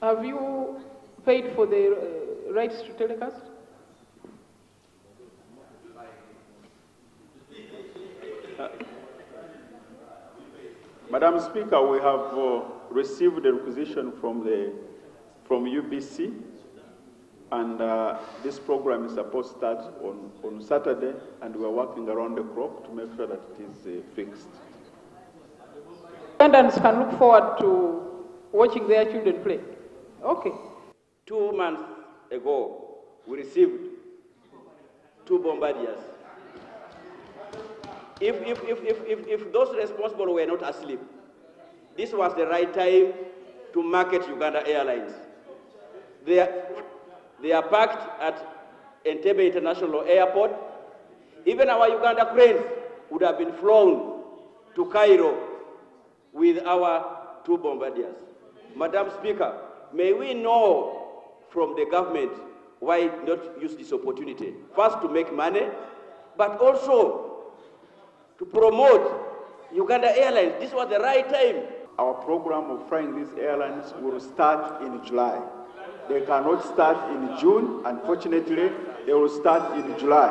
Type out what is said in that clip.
Have you paid for the rights to telecast? Madam Speaker, we have received a requisition from UBC, and this program is supposed to start on Saturday, and we are working around the clock to make sure that it is fixed. Ugandans can look forward to watching their children play. Okay. 2 months ago, we received 2 bombardiers. If those responsible were not asleep, this was the right time to market Uganda Airlines. They are parked at Entebbe International Airport. Even our Uganda cranes would have been flown to Cairo with our 2 bombardiers. Madam Speaker, may we know from the government why not use this opportunity? First, to make money, but also to promote Uganda Airlines. This was the right time. Our program of flying these airlines will start in July. They cannot start in June. Unfortunately, they will start in July.